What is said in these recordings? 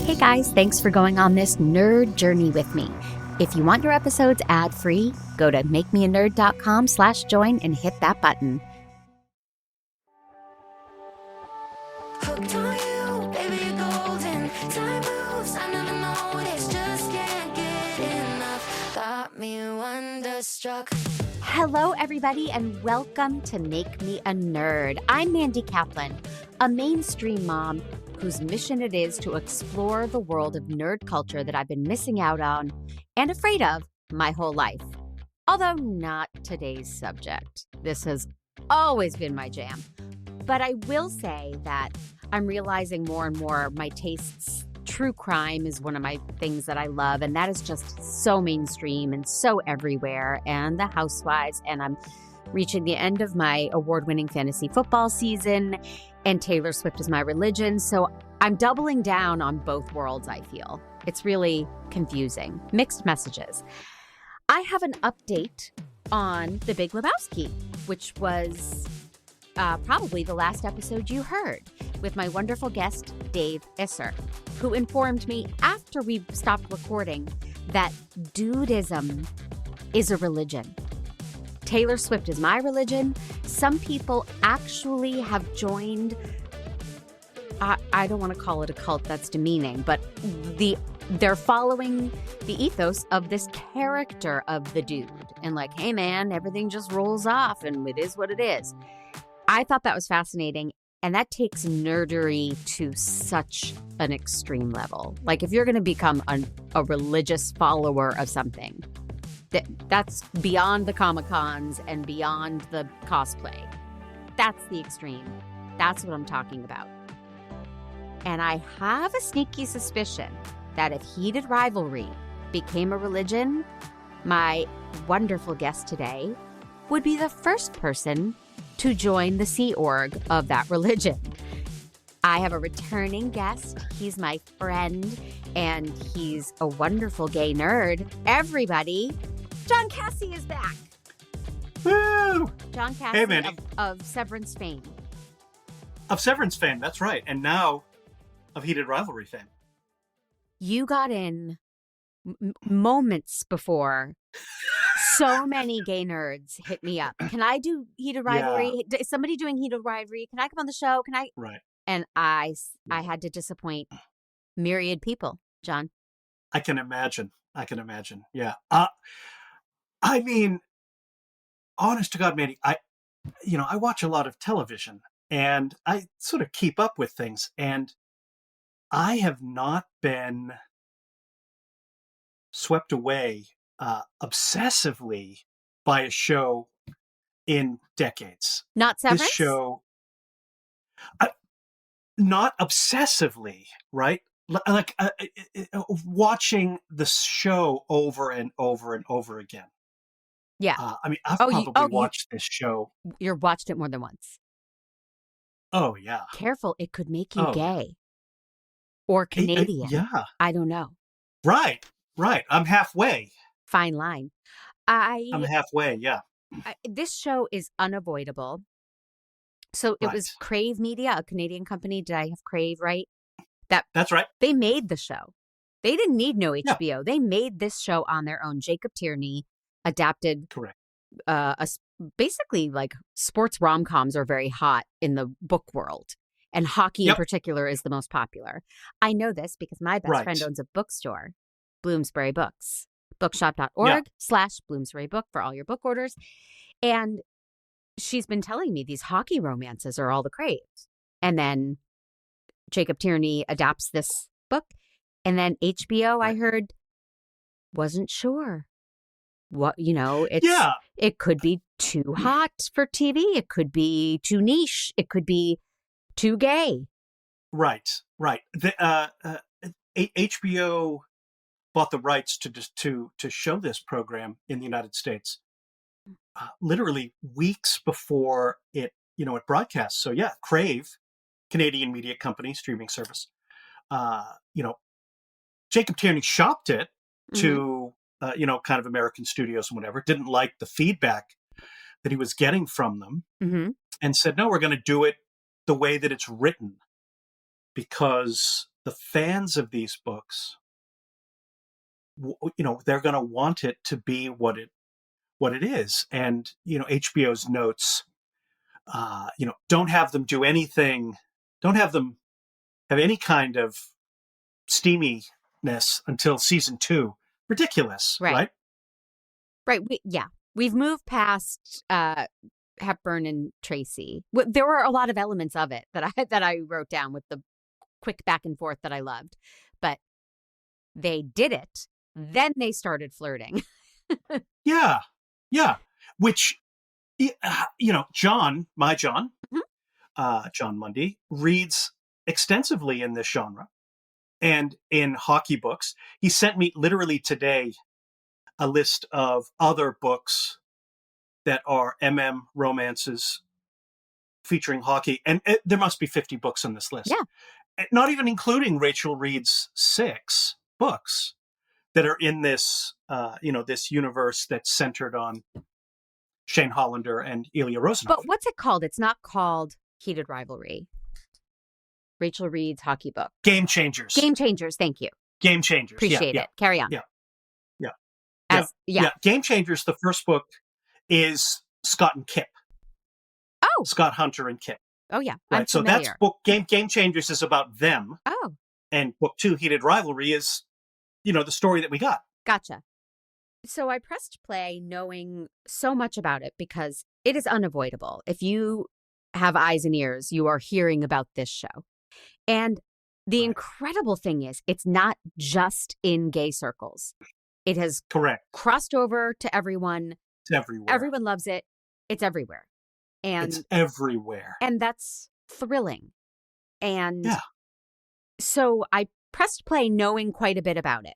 Hey guys, thanks for going on this nerd journey with me. If you want your episodes ad-free, go to makemeanerd.com/join and hit that button. Hooked on you, baby, you're golden. Time moves, I never noticed. Just can't get enough. Got me wonderstruck. Hello, everybody, and welcome to Make Me a Nerd. I'm Mandy Kaplan, a mainstream mom whose mission it is to explore the world of nerd culture that I've been missing out on and afraid of my whole life. Although not today's subject. This has always been my jam. But I will say that I'm realizing more and more my tastes. True crime is one of my things that I love, and that is just so mainstream and so everywhere. And The Housewives, and I'm reaching the end of my award-winning fantasy football season, and Taylor Swift is my religion. So I'm doubling down on both worlds, I feel. It's really confusing. Mixed messages. I have an update on The Big Lebowski, which was probably the last episode you heard, with my wonderful guest, Dave Isser, who informed me after we stopped recording that dudism is a religion. Taylor Swift is my religion. Some people actually have joined, I don't want to call it a cult, that's demeaning, but they're following the ethos of this character of the dude. And like, hey man, everything just rolls off and it is what it is. I thought that was fascinating. And that takes nerdery to such an extreme level. Like if you're going to become a religious follower of something, that's beyond the Comic-Cons and beyond the cosplay. That's the extreme. That's what I'm talking about. And I have a sneaky suspicion that if Heated Rivalry became a religion, my wonderful guest today would be the first person to join the Sea Org of that religion. I have a returning guest. He's my friend, and he's a wonderful gay nerd. Everybody, John Cassie is back. Woo! John Cassie, hey, Mandy. of Severance fame. Of Severance fame, that's right. And now of Heated Rivalry fame. You got in moments before so many gay nerds hit me up. Can I do Heated Rivalry? Yeah. Is somebody doing Heated Rivalry? Can I come on the show? Can I? Right. And I had to disappoint myriad people, John. I can imagine. Yeah. I mean, honest to God, Mandy, I watch a lot of television and I sort of keep up with things, and I have not been swept away obsessively by a show in decades. Not Severance? This show, not obsessively, right? Like watching the show over and over and over again. Yeah. I mean, I've probably watched this show. You've watched it more than once. Oh, yeah. Careful, it could make you gay. Or Canadian. Yeah. I don't know. Right. I'm halfway. Fine line. I'm halfway, yeah. This show is unavoidable. So it was Crave Media, a Canadian company. Did I have Crave right? That's right. They made the show. They didn't need no HBO. Yeah. They made this show on their own. Jacob Tierney adapted. Correct. Basically, like sports rom-coms are very hot in the book world. And hockey in particular is the most popular. I know this because my best friend owns a bookstore, Bloomsbury Books. Bookshop.org/Bloomsbury Book for all your book orders. And she's been telling me these hockey romances are all the craze. And then Jacob Tierney adapts this book. And then HBO, I heard, wasn't sure. What, it could be too hot for TV. It could be too niche. It could be too gay. Right. The HBO bought the rights to show this program in the United States literally weeks before it broadcasts. So yeah, Crave, Canadian media company, streaming service. Jacob Tierney shopped it to kind of American studios and whatever. Didn't like the feedback that he was getting from them, and said, "No, we're going to do it the way that it's written, because the fans of these books, they're going to want it to be what it is. And HBO's notes, don't have them do anything, don't have them have any kind of steaminess until season 2. Ridiculous, right? Right. We've moved past Hepburn and Tracy. There were a lot of elements of it that I wrote down with the quick back and forth that I loved, but they did it. Then they started flirting. Yeah. Which, John, John Mundy, reads extensively in this genre and in hockey books. He sent me literally today a list of other books that are romances featuring hockey. And there must be 50 books on this list. Yeah. Not even including Rachel Reed's 6 books that are in this, this universe that's centered on Shane Hollander and Ilya Rosanoff. But what's it called? It's not called Heated Rivalry. Rachel Reed's hockey book. Game Changers. Game Changers. Thank you. Game Changers. Appreciate it. Carry on. Yeah. Game Changers, the first book, is Scott and Kip. Oh. Scott Hunter and Kip. Oh, yeah. Right. So that's book Game Changers is about them. Oh. And book 2, Heated Rivalry, is, the story that we got. Gotcha. So I pressed play knowing so much about it because it is unavoidable. If you have eyes and ears, you are hearing about this show. And the incredible thing is, it's not just in gay circles. It has crossed over to everyone. It's everywhere. Everyone loves it. It's everywhere. And it's everywhere. And that's thrilling. And so I pressed play knowing quite a bit about it.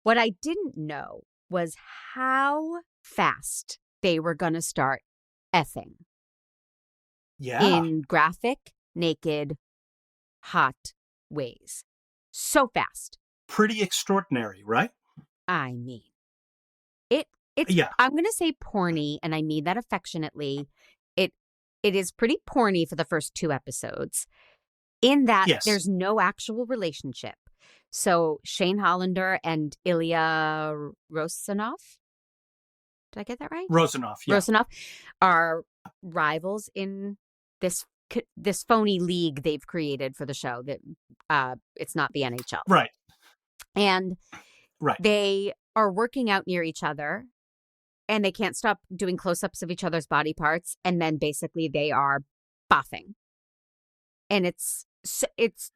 What I didn't know was how fast they were going to start effing. Yeah. In graphic, naked, hot ways. So fast. Pretty extraordinary, right? I mean, it's I'm going to say porny, and I mean that affectionately. It is pretty porny for the first 2 episodes in that there's no actual relationship. So Shane Hollander and Ilya Rosanoff, did I get that right? Rosanoff, yeah. Rosanoff are rivals in this phony league they've created for the show that it's not the NHL. Right. And they are working out near each other and they can't stop doing close-ups of each other's body parts. And then basically they are boffing. And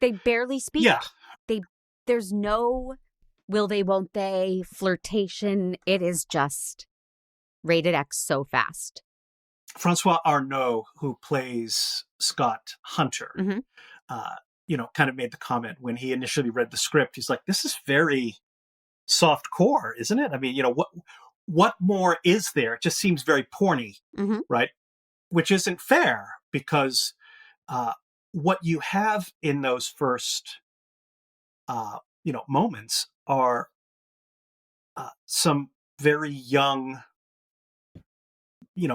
they barely speak. Yeah. There's no will they, won't they, flirtation. It is just rated X so fast. Francois Arnault, who plays Scott Hunter, kind of made the comment when he initially read the script. He's like, this is very soft core, isn't it? I mean, what more is there? It just seems very porny, right? Which isn't fair because what you have in those first, moments are some very young,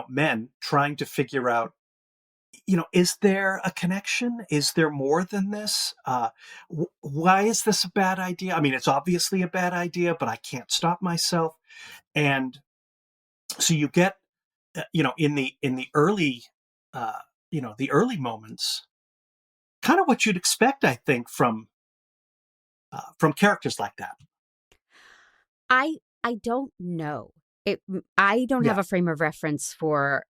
men trying to figure out, is there a connection? Is there more than this? Why is this a bad idea? I mean, it's obviously a bad idea, but I can't stop myself. And so you get, in the early, the early moments, kind of what you'd expect, I think, from characters like that. I don't know. I don't have a frame of reference for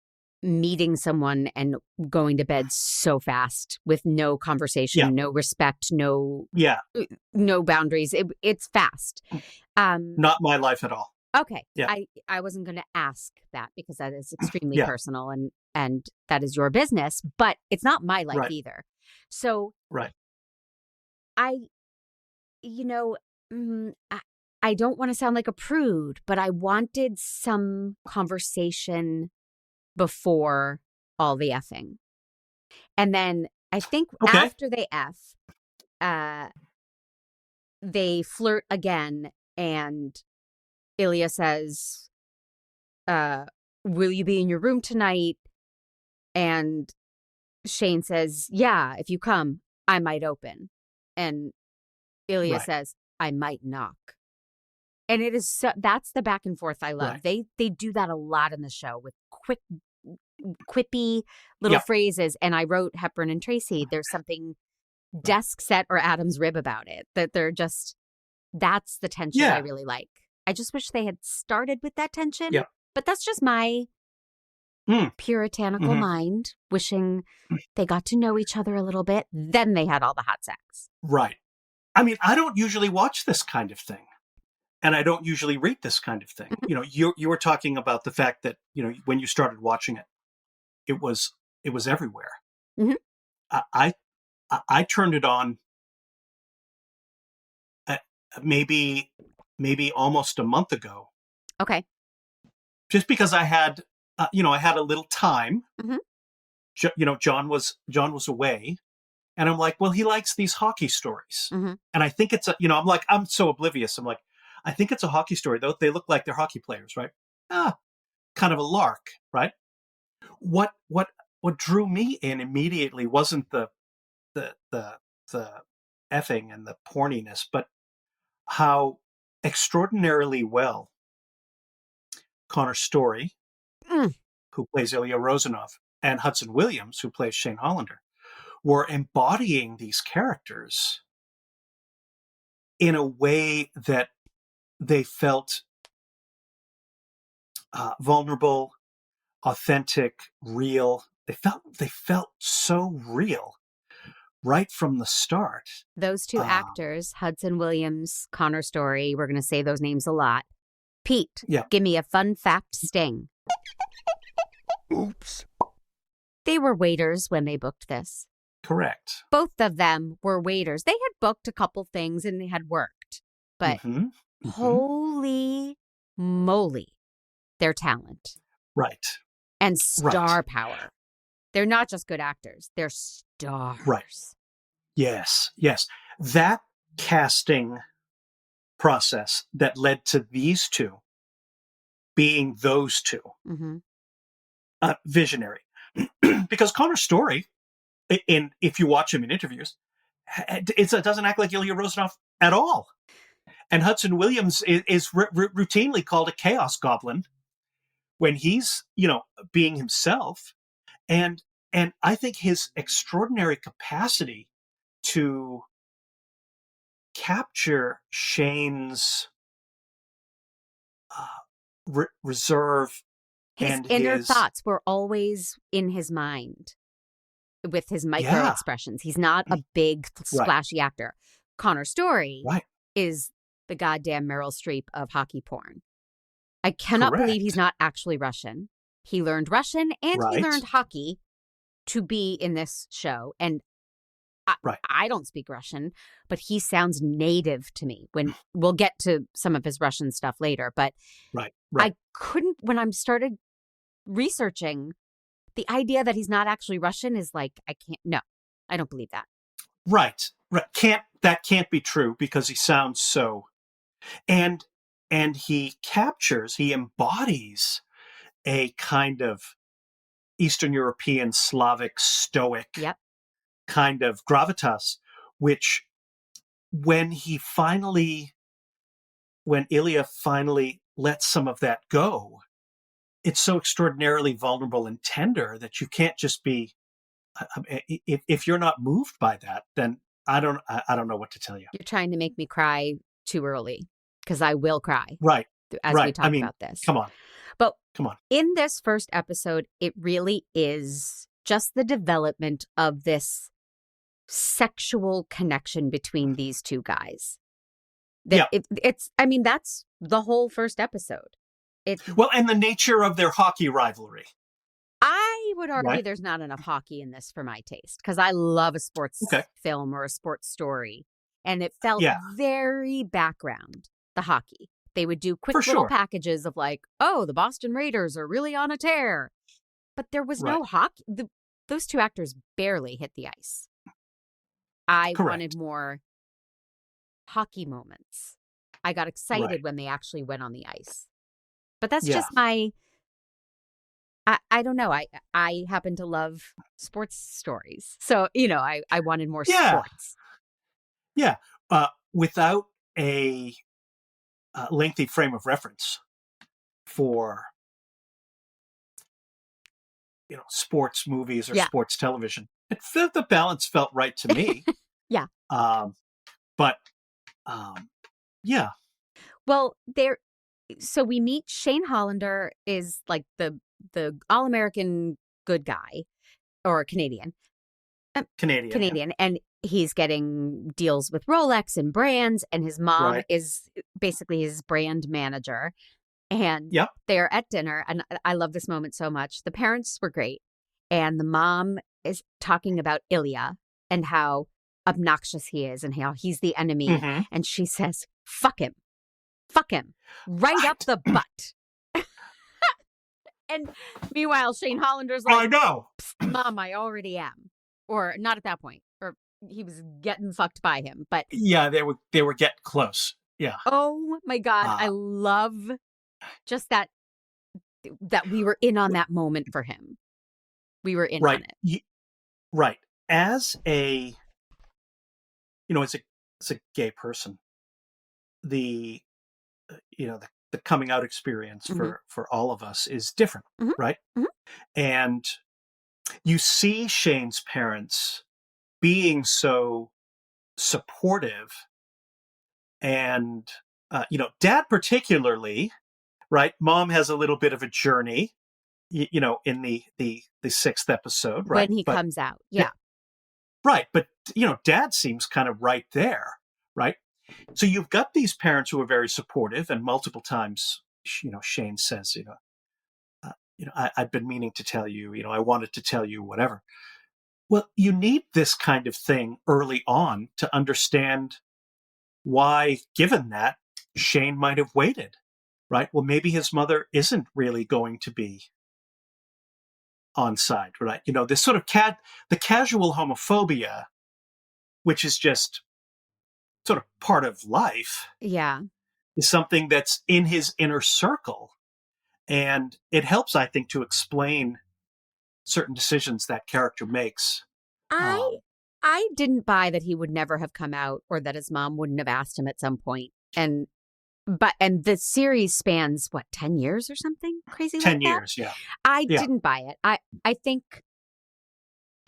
meeting someone and going to bed so fast with no conversation, no respect, no boundaries. It's fast. Not my life at all. Okay. Yeah. I wasn't going to ask that because that is extremely personal and that is your business, but it's not my life either. So I don't want to sound like a prude, but I wanted some conversation before all the effing. And then I think after they F, they flirt again and Ilya says, will you be in your room tonight? And Shane says, yeah, if you come, I might open. And Ilya Right. says, I might knock. And it is that's the back and forth I love. Right. They do that a lot in the show with quick, quippy little Yep. phrases. And I wrote Hepburn-Tracy. There's something desk set or Adam's rib about it, that they're just, that's the tension I Yeah. really like. I just wish they had started with that tension, Yep. but that's just my puritanical Mhm. mind, wishing they got to know each other a little bit. Then they had all the hot sex. Right. I mean, I don't usually watch this kind of thing. And I don't usually read this kind of thing. Mhm. You know, you were talking about the fact that, you know, when you started watching it, it was everywhere. Mhm. I turned it on maybe almost a month ago, Okay. just because I had I had a little time. Mhm. You know, John was away, and I'm like, well, he likes these hockey stories, Mhm. and I think it's I'm so oblivious. I'm like, I think it's a hockey story, though. They look like they're hockey players, right? Kind of a lark, right? What drew me in immediately wasn't the the the effing and the porniness, but how extraordinarily well Connor Story, Mm. who plays Ilya Rosanoff, and Hudson Williams, who plays Shane Hollander, were embodying these characters in a way that they felt vulnerable, authentic, real. They felt so real right from the start. Those two actors, Hudson Williams, Connor Story, we're going to say those names a lot. Pete, Yeah. give me a fun fact sting. Oops. They were waiters when they booked this. Correct. Both of them were waiters. They had booked a couple things and they had worked. But holy moly, their talent Right. and star power. They're not just good actors, they're stars. Right. Yes. Yes. That casting process that led to these two being those two, visionary. Because Connor Story, if you watch him in interviews, it doesn't act like Ilya Rosanoff at all. And Hudson Williams is routinely called a chaos goblin when he's, being himself. And I think his extraordinary capacity to capture Shane's reserve his and inner thoughts were always in his mind with his micro expressions. He's not a big splashy actor. Connor Story is the goddamn Meryl Streep of hockey porn. I cannot believe he's not actually Russian. He learned Russian and he learned hockey to be in this show. And I don't speak Russian, but he sounds native to me. When we'll get to some of his Russian stuff later, but I couldn't, when I started researching, the idea that he's not actually Russian is like, I don't believe that. Right. That can't be true because he sounds so, and he embodies a kind of Eastern European, Slavic, stoic kind of gravitas, which when Ilya finally lets some of that go, it's so extraordinarily vulnerable and tender that you can't just be, if you're not moved by that, then I don't know what to tell you. You're trying to make me cry too early because I will cry. Right. As we talk about this. Come on. But come on. In this first episode, it really is just the development of this sexual connection between these two guys. That's the whole first episode. And the nature of their hockey rivalry. I would argue there's not enough hockey in this for my taste because I love a sports film or a sports story. And it felt very background, the hockey. They would do quick little packages of like, oh, the Boston Raiders are really on a tear. But there was no hockey. Those two actors barely hit the ice. I wanted more hockey moments. I got excited when they actually went on the ice. But that's just my... I don't know. I happen to love sports stories. So, I wanted more sports. Yeah. without a lengthy frame of reference for sports movies or Yeah. sports television, the balance felt right to me. Yeah. But yeah. Well, so we meet Shane Hollander is like the all-American good guy, or Canadian. Canadian. And he's getting deals with Rolex and brands, and his mom Right. is basically his brand manager. And Yep. they're at dinner, and I love this moment so much. The parents were great, and the mom is talking about Ilya and how obnoxious he is and how he's the enemy. Mm-hmm. And she says, fuck him, right up the butt. And meanwhile, Shane Hollander's like, I know. Mom, I already am. Or not at that point. Or he was getting fucked by him. But yeah, they were getting close. Yeah. Oh my God. I love just that we were in on that moment for him. We were in on it. Right. As a as a gay person, the the coming out experience for all of us is different, right? Mm-hmm. And you see Shane's parents being so supportive, and Dad particularly, right? Mom has a little bit of a journey, in the sixth episode, right? When he comes out, yeah. Right, but Dad seems kind of right there, right? So you've got these parents who are very supportive, and multiple times, Shane says, I've been meaning to tell you, I wanted to tell you, whatever. Well, you need this kind of thing early on to understand why, given that, Shane might have waited, right? Well, maybe his mother isn't really going to be on side, right? This sort of the casual homophobia, which is just sort of part of life, yeah, is something that's in his inner circle. And it helps, I think, to explain certain decisions that character makes. I didn't buy that he would never have come out, or that his mom wouldn't have asked him at some point. And the series spans 10 years or something crazy 10 like years, that? yeah. I didn't buy it. I think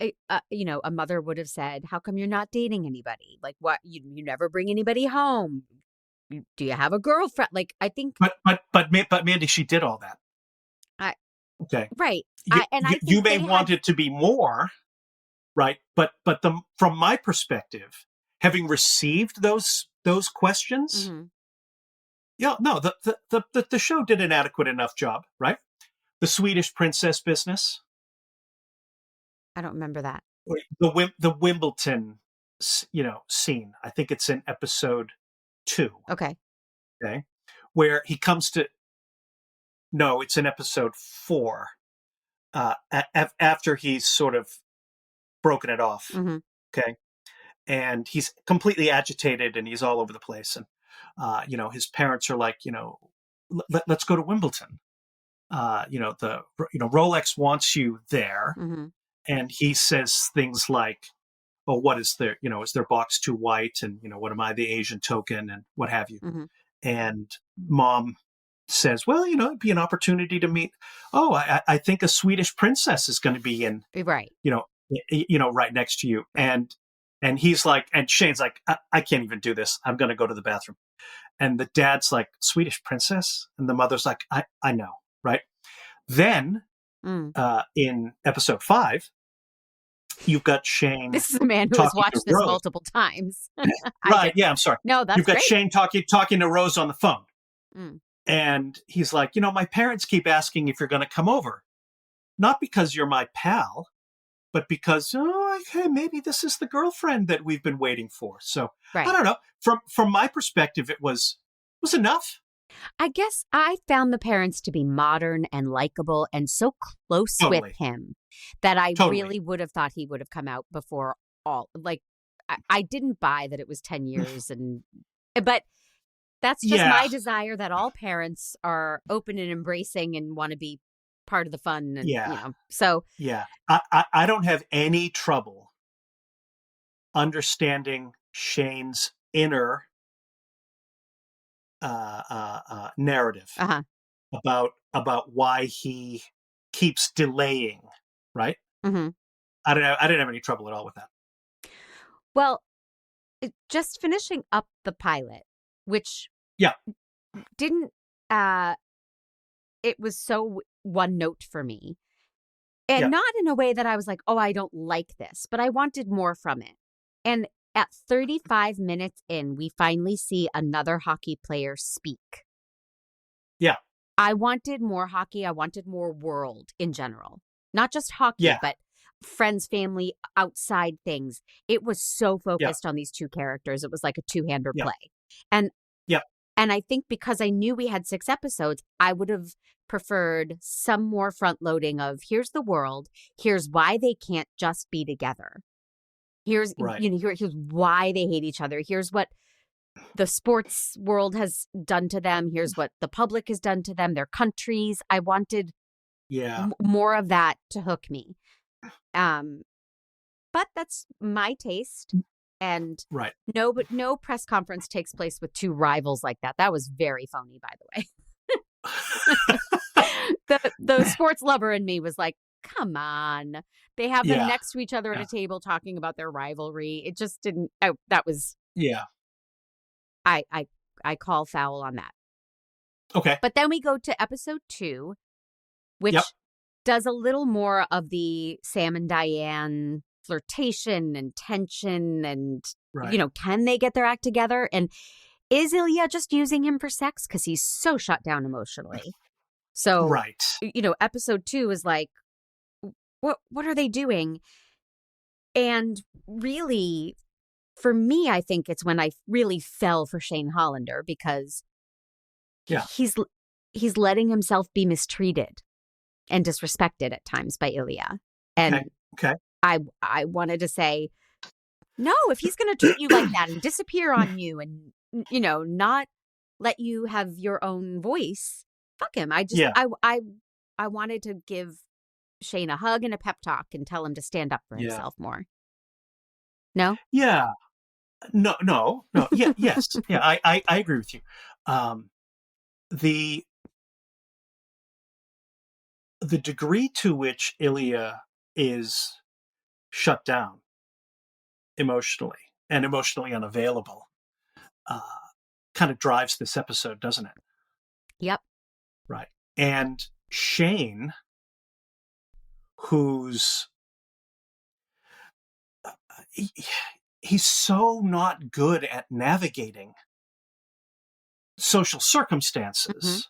a mother would have said, how come you're not dating anybody? Like, what, you never bring anybody home? Do you have a girlfriend? Like, I think but Mandy, she did all that. Okay. Right. You may want it to be more, right? But from my perspective, having received those questions, the show did an adequate enough job, right? The Swedish princess business. I don't remember that. The Wimbledon, scene. I think it's in episode 2. Okay. Where he comes to. No, it's in episode 4. After he's sort of broken it off. Okay. And he's completely agitated, and he's all over the place. And, his parents are like, let's go to Wimbledon. Rolex wants you there. And he says things like, oh, what is is their box too white? And, what am I, the Asian token, and what have you? And Mom says, well, it'd be an opportunity to meet. Oh, I think a Swedish princess is going to be in, right. Right next to you. And he's like, and Shane's like, I can't even do this. I'm going to go to the bathroom. And the dad's like, Swedish princess? And the mother's like, I know. Right. Then in episode 5, you've got Shane. This is a man who has watched this multiple times. Right. Yeah. I'm sorry. No, that's You've got great. Shane talking to Rose on the phone. And he's like, my parents keep asking if you're going to come over. Not because you're my pal, but because, okay, maybe this is the girlfriend that we've been waiting for. So I don't know. From my perspective, it was enough. I guess I found the parents to be modern and likable and so close with him that I really would have thought he would have come out before all. Like, I didn't buy that it was 10 years, but that's just my desire that all parents are open and embracing and want to be part of the fun. And, so. Yeah. I don't have any trouble understanding Shane's inner narrative Uh-huh. about why he keeps delaying, right? Mm-hmm. I don't know. I didn't have any trouble at all with that. Well, just finishing up the pilot, which Yeah, didn't, it was so one note for me. And yeah, not in a way that I was like, oh, I don't like this, but I wanted more from it. And at 35 minutes in, we finally see another hockey player speak. yeah, I wanted more hockey. I wanted more world in general, not just hockey, yeah, but friends, family, outside things. It was so yeah, focused on these two characters. It was like a two-hander yeah, play. And yeah, and I think because I knew we had 6 episodes, I would have preferred some more front loading of here's the world, here's why they can't just be together. Here's right. here's why they hate each other. Here's what the sports world has done to them. Here's what the public has done to them, their countries. I wanted Yeah, more of that to hook me. Um, but that's my taste. And right. but no press conference takes place with two rivals like that. That was very phony, by the way. The sports lover in me was like, come on. They have them Yeah, next to each other at yeah, a table talking about their rivalry. It just didn't. Oh, that was yeah. I I I call foul on that. Okay. But then we go to episode 2, Yep. which does a little more of the Sam and Diane flirtation and tension and, Right. can they get their act together? And is Ilya just using him for sex? Because he's so shut down emotionally. So, Right. episode 2 is like, what are they doing? And really, for me, I think it's when I really fell for Shane Hollander because Yeah. he's letting himself be mistreated and disrespected at times by Ilya. Okay. And Okay. I wanted to say, no, if he's going to treat you like that and disappear on you and, not let you have your own voice, fuck him. Yeah. I wanted to give Shane a hug and a pep talk and tell him to stand up for Yeah. himself more. No? Yeah. No. No. No. Yeah. Yes. Yeah. I agree with you. The the degree to which Ilya is shut down emotionally and emotionally unavailable uh, kind of drives this episode, doesn't it? Yep. Right. And Shane, who's he, he's so not good at navigating social circumstances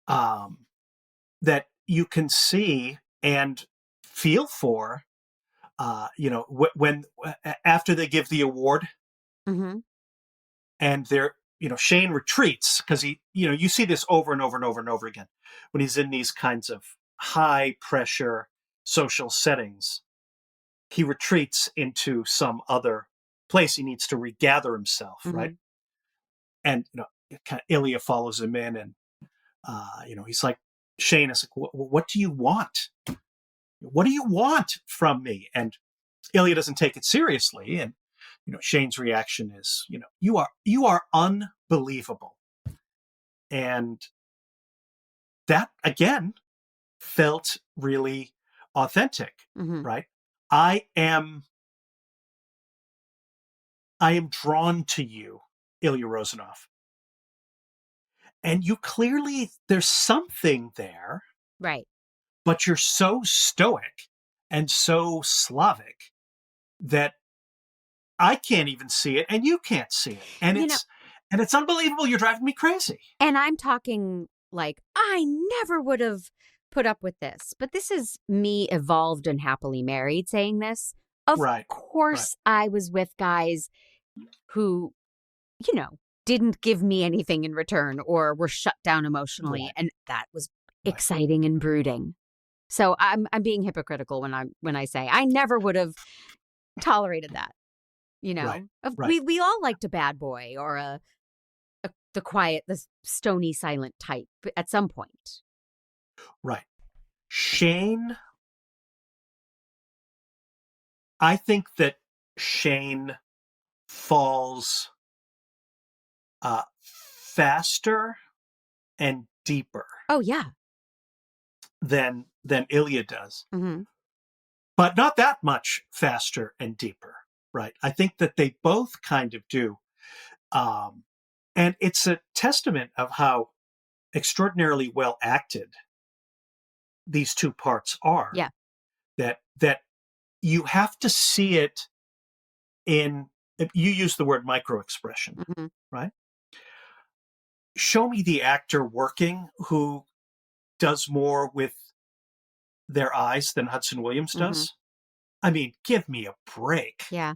that you can see and feel for when after they give the award Mm-hmm. and they're Shane retreats because you see this over and over and over and over again when he's in these kinds of high pressure social settings. He retreats into some other place. He needs to regather himself, right? Mm-hmm. And kind of Ilya follows him in, and he's like, Shane is like, what do you want? What do you want from me? And Ilya doesn't take it seriously, and Shane's reaction is, you are unbelievable, and that again felt really authentic, Mm-hmm. right? I am drawn to you, Ilya Rosanoff, and you clearly there's something there, Right. but you're so stoic and so Slavic that I can't even see it, and you can't see it, and You know, it's unbelievable. You're driving me crazy. and I'm talking like, I never would have put up with this, but this is me evolved and happily married saying this. Of Right. course, I was with guys who, didn't give me anything in return or were shut down emotionally. Right. And that was Right. exciting and brooding. So I'm being hypocritical when I say I never would have tolerated that. Right. Right. We all liked a bad boy or the quiet, the stony, silent type at some point. Right. Shane, I think that Shane falls faster and deeper Oh, yeah. than Ilya does, Mm-hmm. but not that much faster and deeper, right? I think that they both kind of do. And it's a testament of how extraordinarily well acted these two parts are. Yeah. That you have to see it in, you use the word micro expression, Mm-hmm. right? Show me the actor working who does more with their eyes than Hudson Williams does. Mm-hmm. I mean, give me a break. Yeah.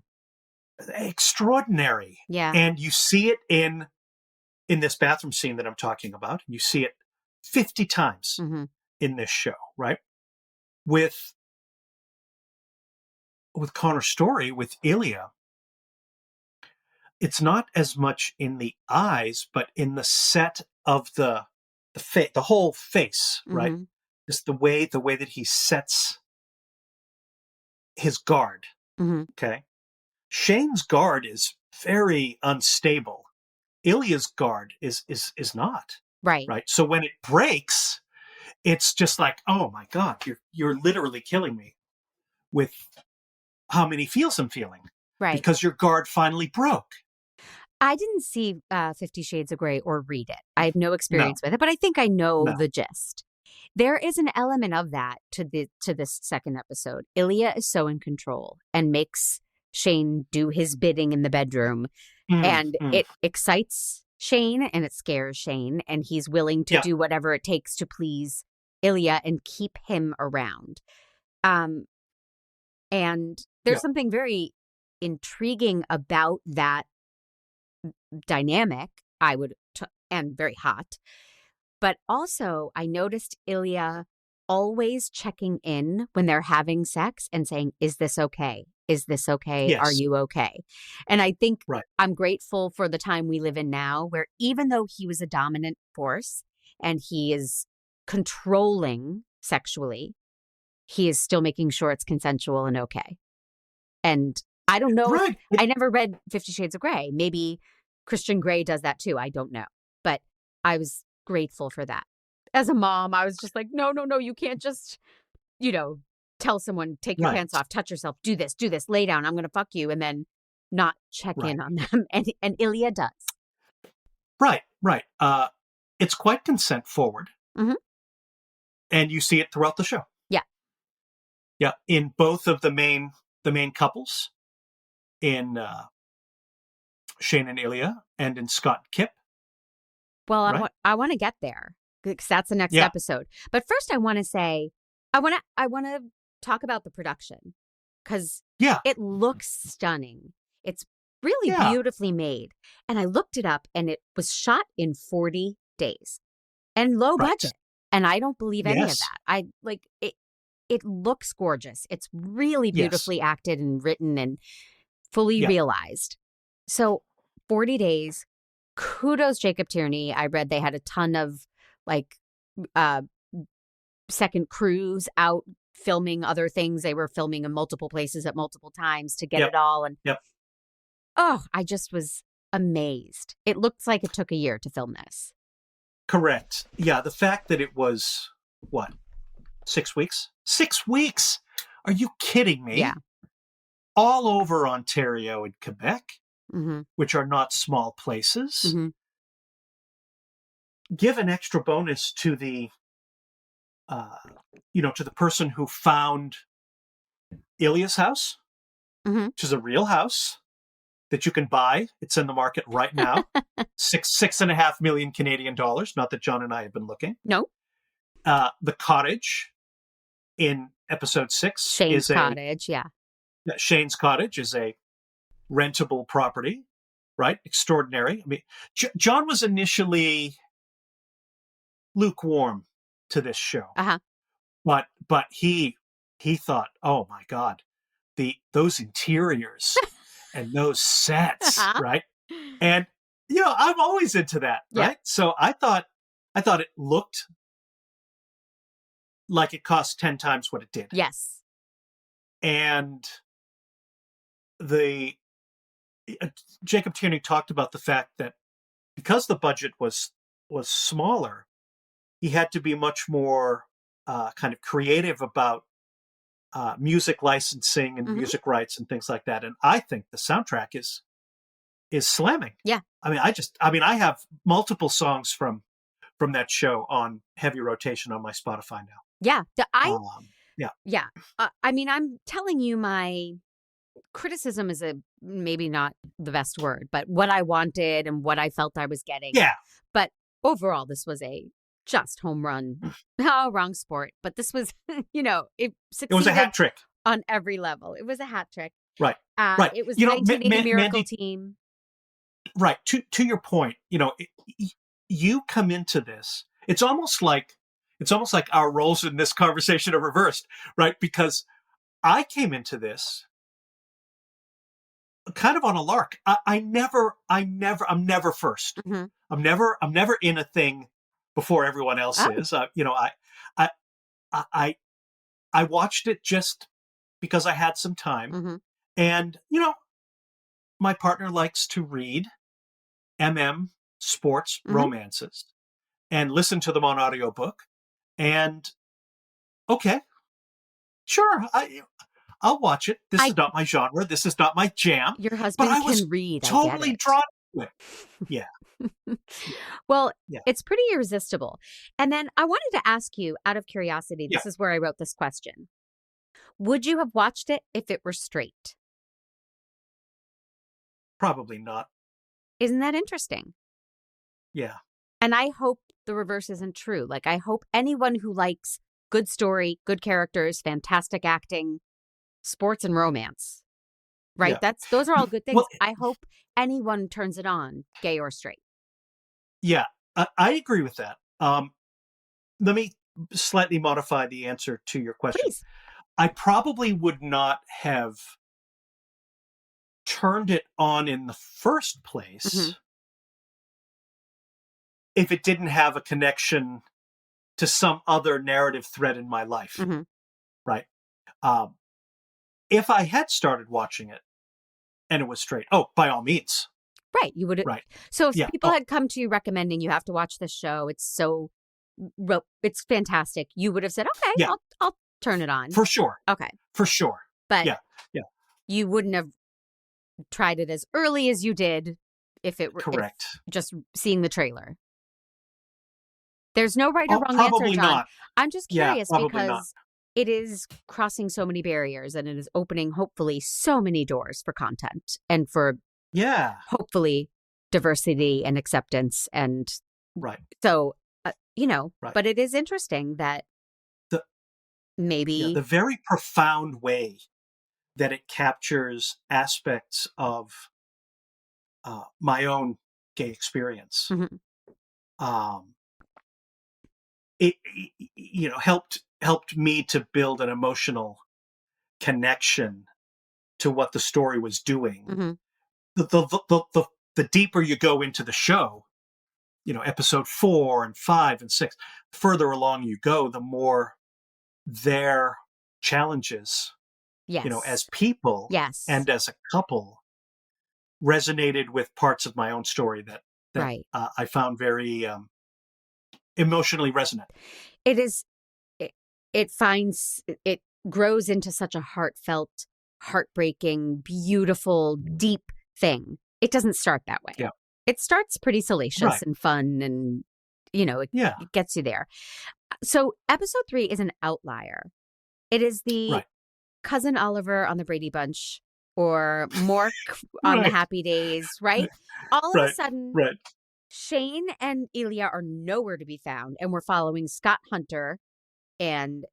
Extraordinary. Yeah. And you see it in this bathroom scene that I'm talking about. You see it 50 times Mm-hmm. in this show, right? With Connor's story, with Ilya, it's not as much in the eyes, but in the set of the whole face, right? Mm-hmm. Just the way that he sets his guard. Mm-hmm. Okay. Shane's guard is very unstable. Ilya's guard is not. Right. Right. So when it breaks, it's just like, oh my God, you're literally killing me with how many feels I'm feeling. Right. Because your guard finally broke. I didn't see 50 Shades of Grey or read it. I have no No. experience with it, but I think I know No. the gist. There is an element of that to this second episode. Ilya is so in control and makes Shane do his bidding in the bedroom, and it excites Shane and it scares Shane, and he's willing to Yeah. do whatever it takes to please Ilya and keep him around. And there's Yeah. something very intriguing about that dynamic, and very hot. But also, I noticed Ilya always checking in when they're having sex and saying, "Is this okay? Is this okay? Yes. Are you okay?" And I think Right. I'm grateful for the time we live in now, where even though he was a dominant force and he is controlling sexually, he is still making sure it's consensual and okay. And I don't know. Right. I never read 50 Shades of Grey. Maybe Christian Grey does that too. I don't know. But I was grateful for that. As a mom, I was just like, no, you can't just, tell someone, take your Right. pants off, touch yourself, do this, lay down, I'm going to fuck you, and then not check Right. in on them. And Ilya does. Right. It's quite consent forward. Mhm. And you see it throughout the show. Yeah. Yeah. In both of the main couples, in Shane and Ilya, and in Scott and Kip. Well, Right. I want to get there because that's the next Yeah. episode. But first, I want to say, I want to talk about the production because Yeah. it looks stunning. It's really Yeah. beautifully made. And I looked it up, and it was shot in 40 days and low Right. budget. And I don't believe any of Yes. that. I like it. It looks gorgeous. It's really Yes. beautifully acted and written and fully Yeah. realized. So 40 days. Kudos, Jacob Tierney. I read they had a ton of second crews out filming other things. They were filming in multiple places at multiple times to get Yep. it all. And Yep. I just was amazed. It looks like it took a year to film this. Correct. Yeah. The fact that it was, what, 6 weeks? 6 weeks? Are you kidding me? Yeah. All over Ontario and Quebec, Mm-hmm. which are not small places. Mm-hmm. Give an extra bonus to the, to the person who found Ilya's house, Mm-hmm. which is a real house that you can buy. It's in the market right now. 6.5 million Canadian dollars. Not that John and I have been looking. No. The cottage in episode 6 Shane's is cottage. Yeah. Shane's cottage is a rentable property, right? Extraordinary. I mean, John was initially lukewarm to this show, Uh-huh. but he thought, oh my God, those interiors and those sets, Uh-huh. right? And I'm always into that, Yeah. right? So I thought it looked like it cost 10 times what it did. Yes. And Jacob Tierney talked about the fact that because the budget was smaller, he had to be much more kind of creative about music licensing and Mhm. music rights and things like that. And I think the soundtrack is slamming. Yeah. I mean, I have multiple songs from that show on heavy rotation on my Spotify now. Yeah. Yeah. Yeah. I mean, I'm telling you, my criticism is maybe not the best word, but what I wanted and what I felt I was getting. Yeah. But overall, this was a just home run. Oh, wrong sport. But this was, it succeeded. It was a hat trick. On every level. It was a hat trick. Right. Right. It was the 1980 Miracle Mandy, Team. Right. To your point, you come into this. It's almost like our roles in this conversation are reversed, right? Because I came into this kind of on a lark. I'm never first. Mm-hmm. I'm never in a thing before everyone else is. I watched it just because I had some time, Mm-hmm. and my partner likes to read sports Mm-hmm. romances and listen to them on audiobook. And okay, sure, I'll watch it. This is not my genre. This is not my jam. Your husband but I was can read. totally I get drawn to it. Yeah. it. Well, Yeah. it's pretty irresistible. And then I wanted to ask you, out of curiosity, this is where I wrote this question. Would you have watched it if it were straight? Probably not. Isn't that interesting? Yeah. And I hope the reverse isn't true. Like, I hope anyone who likes good story, good characters, fantastic acting, sports and romance, right? Yeah. Those are all good things. Well, I hope anyone turns it on, gay or straight. Yeah, I agree with that. Let me slightly modify the answer to your question. Please. I probably would not have turned it on in the first place Mm-hmm. if it didn't have a connection to some other narrative thread in my life. Mm-hmm. Right. If I had started watching it and it was straight, by all means. Right. You would. Right. So if people had come to you recommending you have to watch this show, it's fantastic, you would have said, okay, I'll turn it on. For sure. Okay. For sure. But yeah. You wouldn't have tried it as early as you did if it were correct. Just seeing the trailer. There's no right or wrong probably answer, John. not. I'm just curious because not. It is crossing so many barriers and it is opening, hopefully, so many doors for content and for hopefully diversity and acceptance. And right. So, right. But it is interesting that maybe the very profound way that it captures aspects of my own gay experience. Mm-hmm. It helped me to build an emotional connection to what the story was doing. Mm-hmm. The deeper you go into the show, episode 4 and 5 and 6, further along you go, the more their challenges, as people and as a couple resonated with parts of my own story that right. I found very emotionally resonant. It is. It grows into such a heartfelt, heartbreaking, beautiful, deep thing. It doesn't start that way. Yeah. It starts pretty salacious and fun and, it gets you there. So episode 3 is an outlier. It is the cousin Oliver on the Brady Bunch or Mork on the Happy Days, right? All of a sudden, Shane and Ilya are nowhere to be found. And we're following Scott Hunter and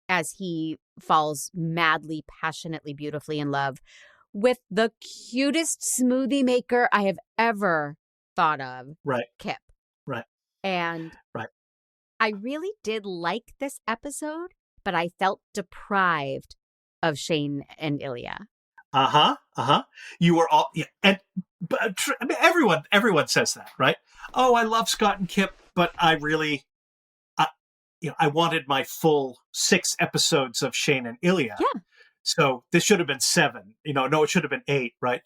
as he falls madly, passionately, beautifully in love with the cutest smoothie maker I have ever thought of, Kip. Right. And I really did like this episode, but I felt deprived of Shane and Ilya. You were all, but everyone says that, right? Oh, I love Scott and Kip, but I really, I wanted my full 6 episodes of Shane and Ilya. Yeah. So this should have been 7. No, it should have been 8, right?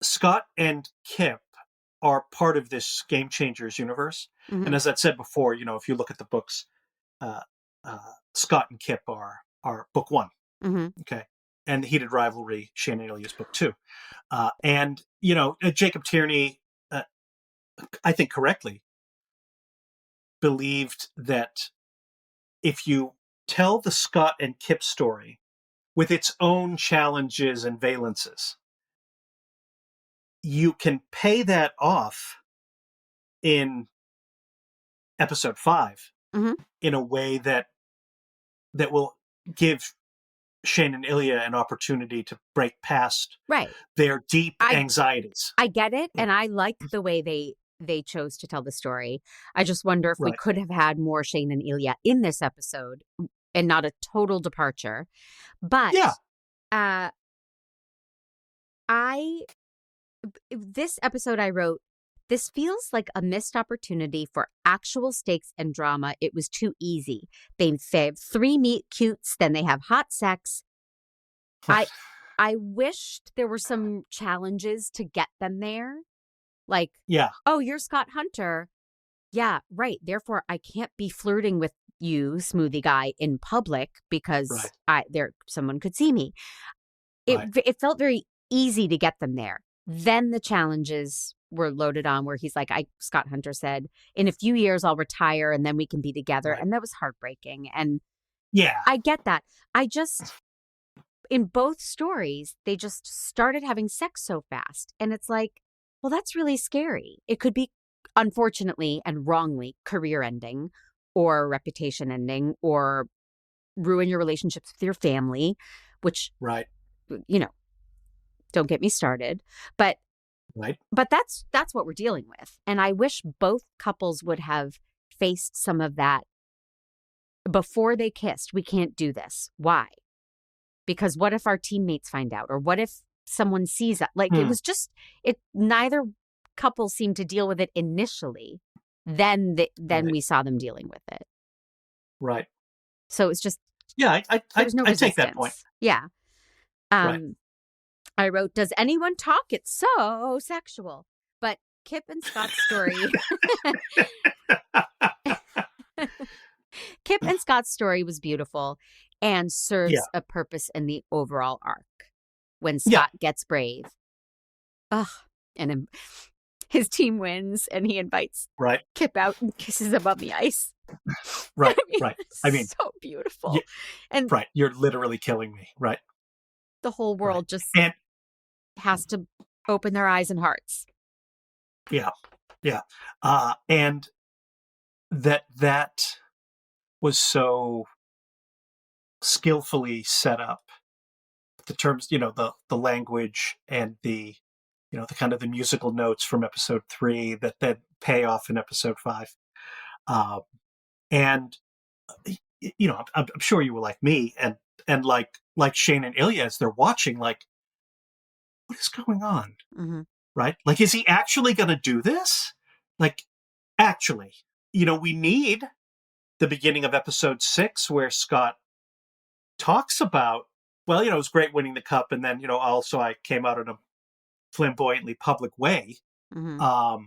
Scott and Kip are part of this Game Changers universe. Mm-hmm. And as I've said before, if you look at the books, uh, Scott and Kip are book one. Mm-hmm. Okay. And the Heated Rivalry, Shane and Ilya's book two. And Jacob Tierney, I think correctly, believed that if you tell the Scott and Kip story with its own challenges and valences, you can pay that off in episode 5 Mm-hmm. in a way that will give Shane and Ilya an opportunity to break past Right. their deep anxieties. I get it, and I like the way they chose to tell the story. I just wonder if we Right. could have had more Shane and Ilya in this episode and not a total departure. But Yeah. this episode I wrote, this feels like a missed opportunity for actual stakes and drama. It was too easy. They have 3 meet cutes, then they have hot sex. I wished there were some challenges to get them there. Like, Yeah. oh, you're Scott Hunter. Yeah, right. Therefore, I can't be flirting with you, smoothie guy, in public because someone could see me. It felt very easy to get them there. Then the challenges were loaded on where he's like, Scott Hunter said, in a few years, I'll retire and then we can be together. Right. And that was heartbreaking. And Yeah. I get that. In both stories, they just started having sex so fast. And it's like, well, that's really scary. It could be, unfortunately and wrongly, career ending or reputation ending or ruin your relationships with your family, which, Right. Don't get me started. But that's what we're dealing with. And I wish both couples would have faced some of that before they kissed. We can't do this. Why? Because what if our teammates find out? Or what if someone sees that? Like, it was just, neither couple seemed to deal with it initially. Then we saw them dealing with it. Right. So it's just, yeah, I take that point. Yeah. Right. I wrote, does anyone talk? It's so sexual. But Kip and Scott's story. Kip and Scott's story was beautiful and serves a purpose in the overall arc. When Scott gets brave. And his team wins and he invites Kip out and kisses him on the ice. Right, right. I mean, so beautiful. And you're literally killing me. Right. The whole world just has to open their eyes and hearts. Yeah. Yeah. And that was so skillfully set up. The terms, the language and the kind of the musical notes from episode 3 that then pay off in episode 5. And I'm sure you were like me and like Shane and Ilya as they're watching, like, what is going on? Mm-hmm. Right? Like, is he actually going to do this? Like, actually, we need the beginning of episode 6 where Scott talks about, well, it was great winning the cup. And then, also I came out in a flamboyantly public way. Mm-hmm.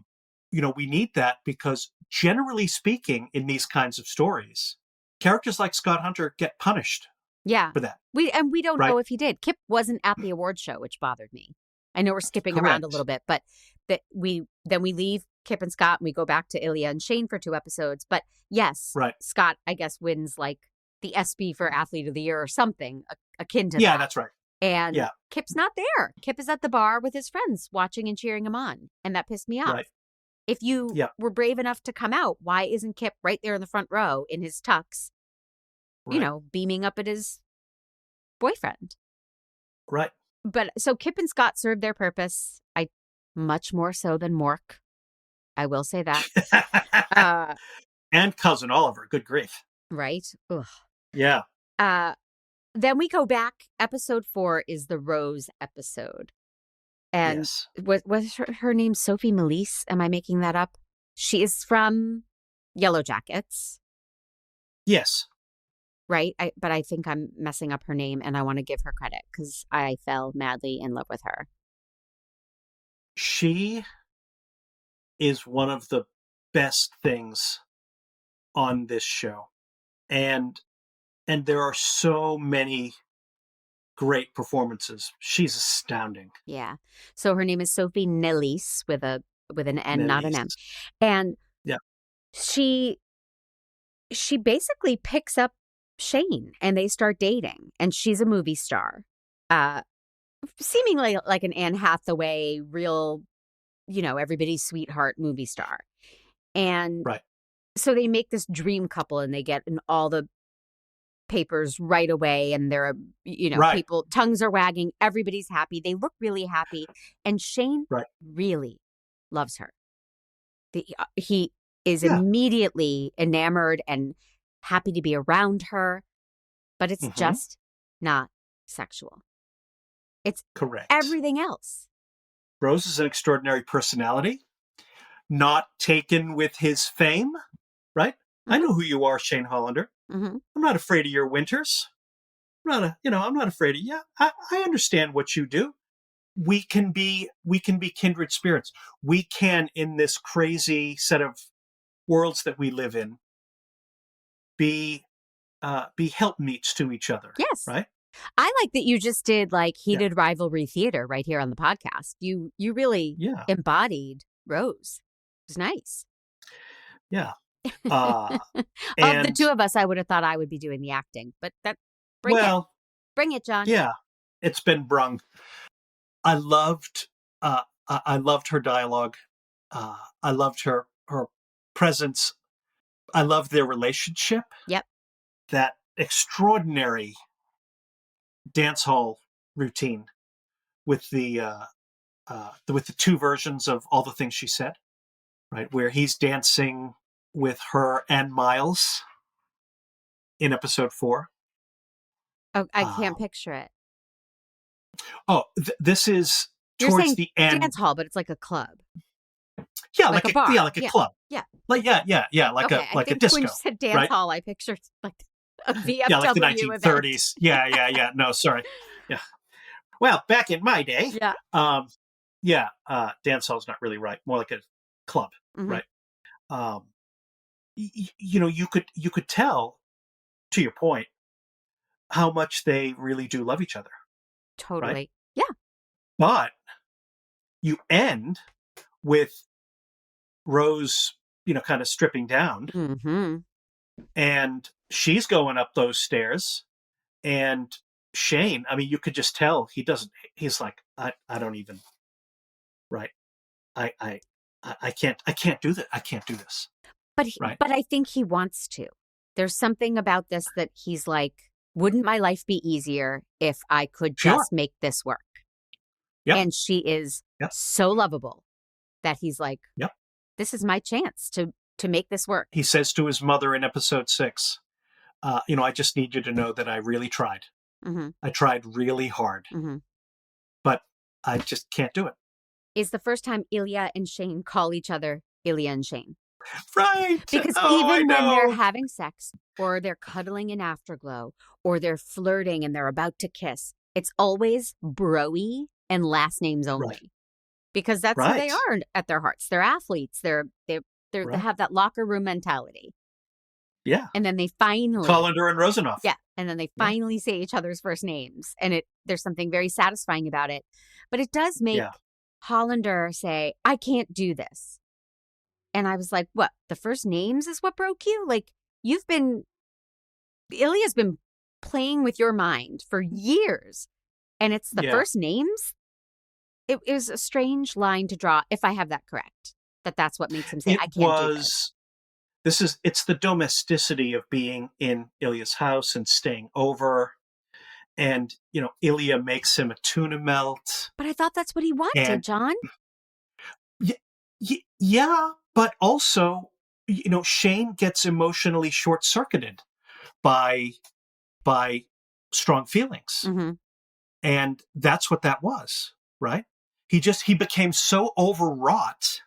We need that because generally speaking, in these kinds of stories, characters like Scott Hunter get punished. Yeah. For that. We don't know if he did. Kip wasn't at the award show, which bothered me. I know we're skipping around a little bit, but that we leave Kip and Scott and we go back to Ilya and Shane for 2 episodes. But yes, Scott, I guess, wins like the ESPY for Athlete of the Year or something akin to that. Yeah, that's right. And Kip's not there. Kip is at the bar with his friends watching and cheering him on. And that pissed me off. Right. If you were brave enough to come out, why isn't Kip right there in the front row in his tux, beaming up at his boyfriend? Right. But so Kip and Scott served their purpose. Much more so than Mork. I will say that. And cousin Oliver. Good grief. Right. Ugh. Yeah. Then we go back. Episode 4 is the Rose episode. And was her name Sophie Melise? Am I making that up? She is from Yellow Jackets. Yes. Right? But I think I'm messing up her name and I want to give her credit because I fell madly in love with her. she is one of the best things on this show. And there are so many great performances. She's astounding. Yeah. So her name is Sophie Nellis with an N, not an M. Nellis. And Yeah. she basically picks up Shane and they start dating, and she's a movie star. Seemingly like an Anne Hathaway, real, everybody's sweetheart movie star. And Right. so they make this dream couple, and they get in all the papers right away, and they're, Right. people, tongues are wagging, everybody's happy. They look really happy. And Shane Right. really loves her. He is Yeah. immediately enamored and happy to be around her, but it's just not sexual. It's correct. everything else. Rose is an extraordinary personality, not taken with his fame, right? I know who you are, Shane Hollander. I'm not afraid of your winters. I'm not afraid of you. I understand what you do. We can be kindred spirits. We can, in this crazy set of worlds that we live in, be helpmeets to each other. Yes. Right. I like that you just did like heated rivalry theater right here on the podcast. You really embodied Rose. It was nice. Yeah. Of the two of us, I would have thought I would be doing the acting, but bring it, John. Yeah, it's been brung. I loved her dialogue. I loved her presence. I loved their relationship. Yep. That extraordinary dance hall routine with the two versions of all the things she said, right? Where he's dancing with her and Miles in episode 4. Oh, I can't picture it. Oh, this is You're towards saying the end. Dance hall, but it's like a club. Yeah, like a bar. Yeah, like a club. Yeah. Like like a disco. When you said dance right? hall, I pictured like a VFW yeah, like the event. 1930s. Yeah. No, sorry. Yeah. Well, back in my day. Yeah. Dance hall's not really right. More like a club, right? You could tell, to your point, how much they really do love each other. Totally. Right? Yeah. But you end with Rose, kind of stripping down, and she's going up those stairs, and Shane, I mean, you could just tell he's like, I don't even, right? I can't do that. I can't do this. But I think he wants to. There's something about this that he's like, wouldn't my life be easier if I could just make this work? Yep. And she is so lovable that he's like, this is my chance to make this work. He says to his mother in episode 6, I just need you to know that I really tried. I tried really hard, but I just can't do it. Is the first time Ilya and Shane call each other Ilya and Shane. Right. Because even when they're having sex, or they're cuddling in Afterglow, or they're flirting and they're about to kiss, it's always bro-y and last names only. Right. Because that's who they are at their hearts. They're athletes. They have that locker room mentality. Yeah. And then they finally Hollander and Rosanoff. Yeah. And then they finally say each other's first names. And there's something very satisfying about it. But it does make Hollander say, I can't do this. And I was like, what? The first names is what broke you? Like, Ilya's been playing with your mind for years. And it's the first names? It was a strange line to draw, if I have that correct. That's what makes him say, I can't do this. It's the domesticity of being in Ilya's house and staying over. And, Ilya makes him a tuna melt. But I thought that's what he wanted, John. Yeah, but also, Shane gets emotionally short-circuited by strong feelings. And that's what that was, right? He became so overwrought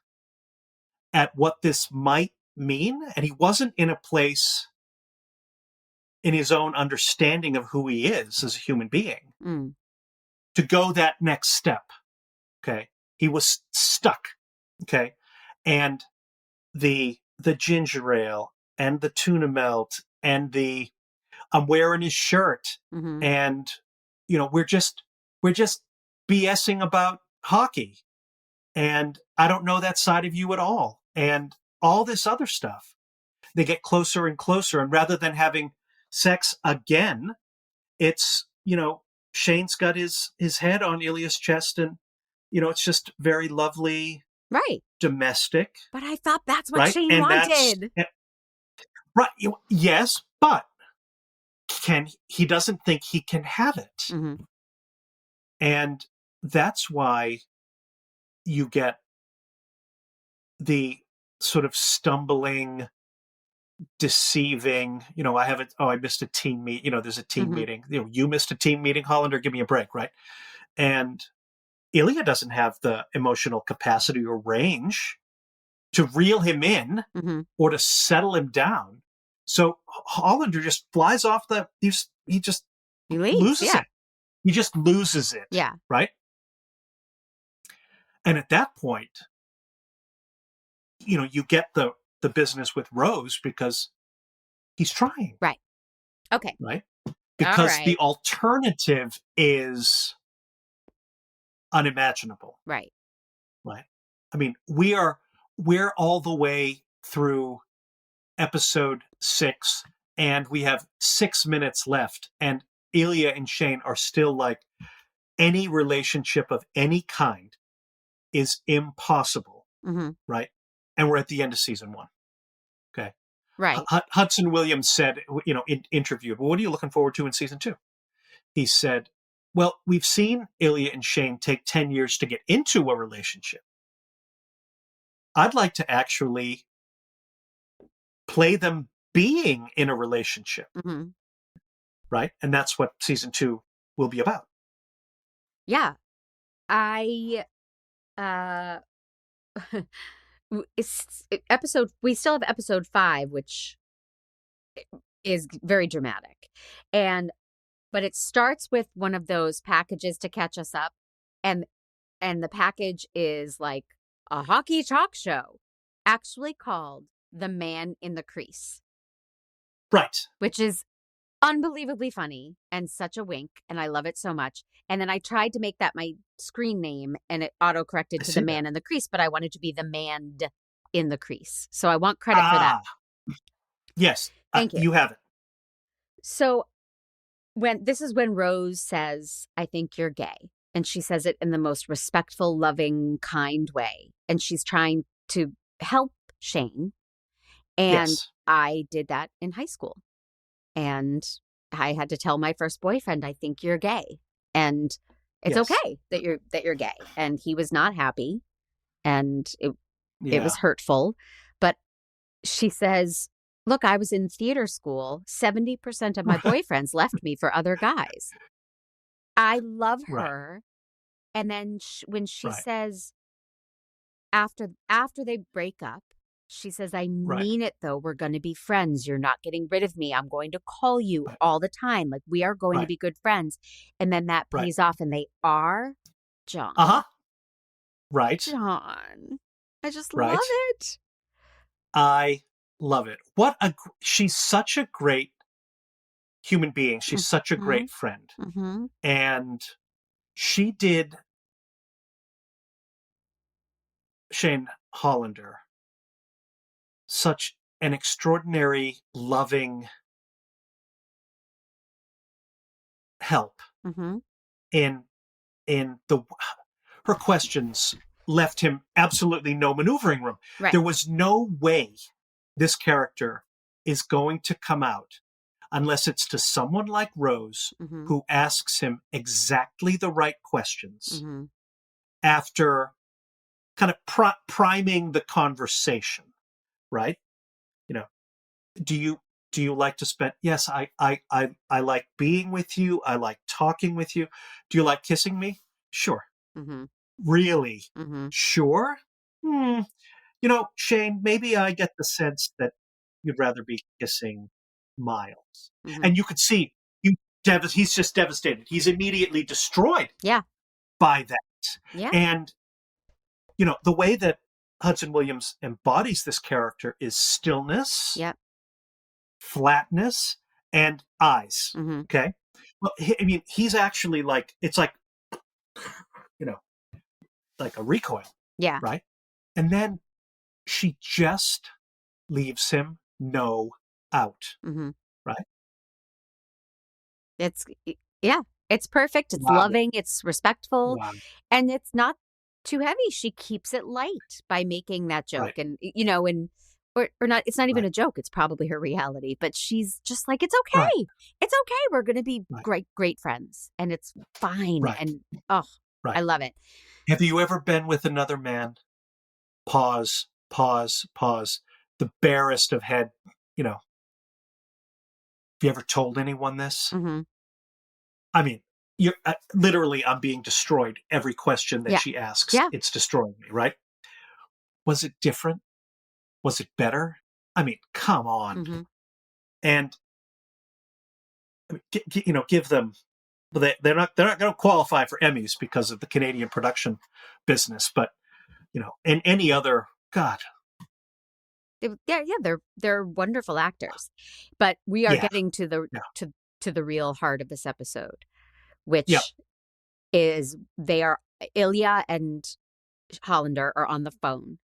at what this might mean, and he wasn't in a place in his own understanding of who he is as a human being to go that next step. Okay. He was stuck. Okay. And the ginger ale and the tuna melt and the I'm wearing his shirt Mm-hmm. and we're just BSing about hockey and I don't know that side of you at all and all this other stuff. They get closer and closer, and rather than having sex again, it's Shane's got his head on Ilya's chest, and it's just very lovely, Right. domestic, But I thought that's what right? Shane And wanted. right. Yes, but he doesn't think he can have it, Mm-hmm. and that's why you get the sort of stumbling, deceiving. I haven't. Oh, I missed a team meet. There's a team Mm-hmm. meeting. You missed a team meeting, Hollander. Give me a break, right? And Ilya doesn't have the emotional capacity or range to reel him in Mm-hmm. or to settle him down. So Hollander just flies off he just He leaves. loses Yeah. it. He just loses it. Yeah. Right. And at that point, you get the business with Rose because he's trying. Right. Okay. Right. Because right. the alternative is unimaginable. Right. Right. I mean, we're all the way through episode 6 and we have 6 minutes left, and Ilya and Shane are still like, any relationship of any kind is impossible. Mm-hmm. Right. And we're at the end of season 1. Okay. Right. Hudson Williams said, interviewed, well, what are you looking forward to in season 2? He said, well, we've seen Ilya and Shane take 10 years to get into a relationship. I'd like to actually play them being in a relationship. Mm-hmm. Right. And that's what season 2 will be about. Yeah. We still have episode 5, which is very dramatic. But it starts with one of those packages to catch us up. And the package is like a hockey talk show, actually called The Man in the Crease. Right. Which is unbelievably funny and such a wink, and I love it so much. And then I tried to make that my screen name, and it auto-corrected to The Man in the Crease, but I wanted to be The Mand in the Crease. So I want credit for that. Yes. Thank you. You have it. So this is when Rose says, I think you're gay. And she says it in the most respectful, loving, kind way. And she's trying to help Shane. And Yes. I did that in high school. And I had to tell my first boyfriend, I think you're gay. And it's okay that you're gay. And he was not happy. And it was hurtful. But she says, look, I was in theater school. 70% of my boyfriends left me for other guys. I love her. And then when she says, after they break up, she says, I mean it, though. We're going to be friends. You're not getting rid of me. I'm going to call you all the time. Like, we are going to be good friends. And then that pays off, and they are. John. Uh-huh. Right. John. I just love it. I love it. She's such a great human being. She's such a great friend. Mm-hmm. And she did Shane Hollander such an extraordinary, loving help in her questions left him absolutely no maneuvering room. Right. There was no way this character is going to come out unless it's to someone like Rose, who asks him exactly the right questions after kind of priming the conversation. Right? Do you like to spend? Yes, I like being with you. I like talking with you. Do you like kissing me? Sure. Really? Sure. Shane, maybe I get the sense that you'd rather be kissing Miles. And you could see he's just devastated. He's immediately destroyed by that. Yeah. And the way that Hudson Williams embodies this character is stillness, Yep. flatness, and eyes. Mm-hmm. Okay. Well, he's actually like, it's like, like a recoil. Yeah. Right. And then she just leaves him no out. Mm-hmm. Right. It's perfect. It's Wow. loving. It's respectful. Wow. And it's not too heavy. She keeps it light by making that joke. Right. And, or not, it's not even Right. a joke. It's probably her reality, but she's just like, it's okay. Right. It's okay. We're going to be Right. great friends, and it's fine. Right. And, Right. I love it. Have you ever been with another man? Pause. The barest of head, have you ever told anyone this? Mm-hmm. I mean, you're literally, I'm being destroyed. Every question that she asks, it's destroying me, right? Was it different? Was it better? I mean, come on. Mm-hmm. And give them. They're not going to qualify for Emmys because of the Canadian production business, but and any other, God. They're wonderful actors, but we are getting to the to the real heart of this episode, which is Ilya and Hollander are on the phone,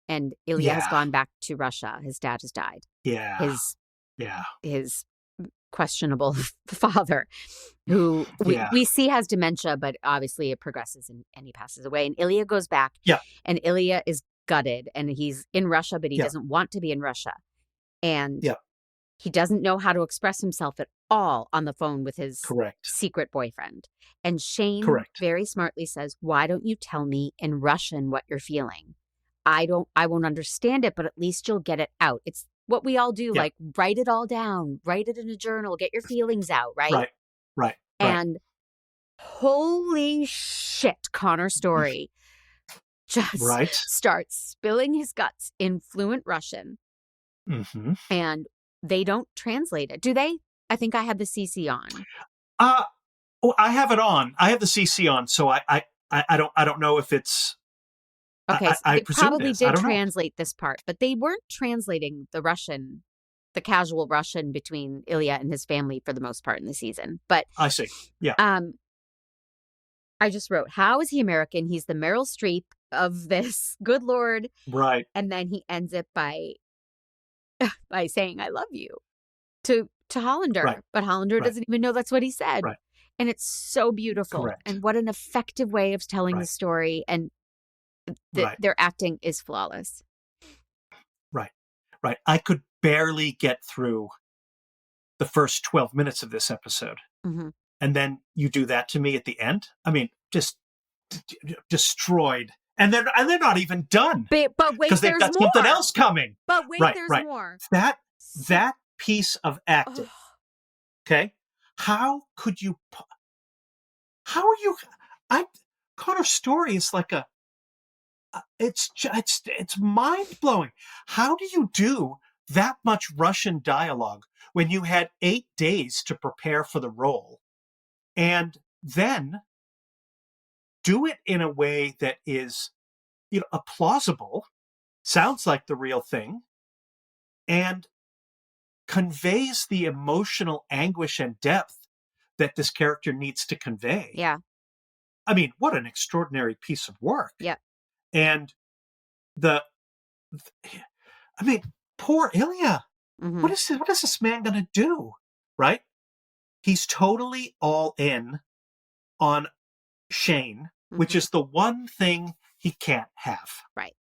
and Ilya has gone back to Russia. His dad has died. Yeah. His questionable father, who we see has dementia, but obviously it progresses and he passes away. And Ilya goes back. Yeah. And Ilya is gutted, and he's in Russia, but he doesn't want to be in Russia. And he doesn't know how to express himself at all on the phone with his secret boyfriend. And Shane very smartly says, "Why don't you tell me in Russian what you're feeling? I won't understand it, but at least you'll get it out." It's what we all do, like write it all down, write it in a journal, get your feelings out, right? Right. And holy shit, Connor Story just starts spilling his guts in fluent Russian. Mm-hmm. And they don't translate it. Do they? I think I have the CC on. I have it on. I have the CC on, so I don't know if it's okay. So I they probably did translate this part, but they weren't translating the Russian, the casual Russian between Ilya and his family for the most part in the season. But I see. Yeah. I just wrote, how is he American? He's the Meryl Streep of this. Good Lord. Right. And then he ends it by saying, "I love you" to Hollander. Right. But Hollander doesn't even know that's what he said. Right. And it's so beautiful. Correct. And what an effective way of telling the story. And their acting is flawless. Right. I could barely get through the first 12 minutes of this episode. Mm-hmm. And then you do that to me at the end. I mean, just destroyed. And they're not even done. But wait, because they've got something else coming. But wait, there's more. That piece of acting. Okay, how could you? How are you? Connor Story is like it's mind blowing. How do you do that much Russian dialogue when you had 8 days to prepare for the role, and then do it in a way that is, a plausible, sounds like the real thing, and conveys the emotional anguish and depth that this character needs to convey. Yeah. I mean, what an extraordinary piece of work. Yeah. And poor Ilya. Mm-hmm. What is this man going to do? Right? He's totally all in on Shane, which is the one thing he can't have. Right.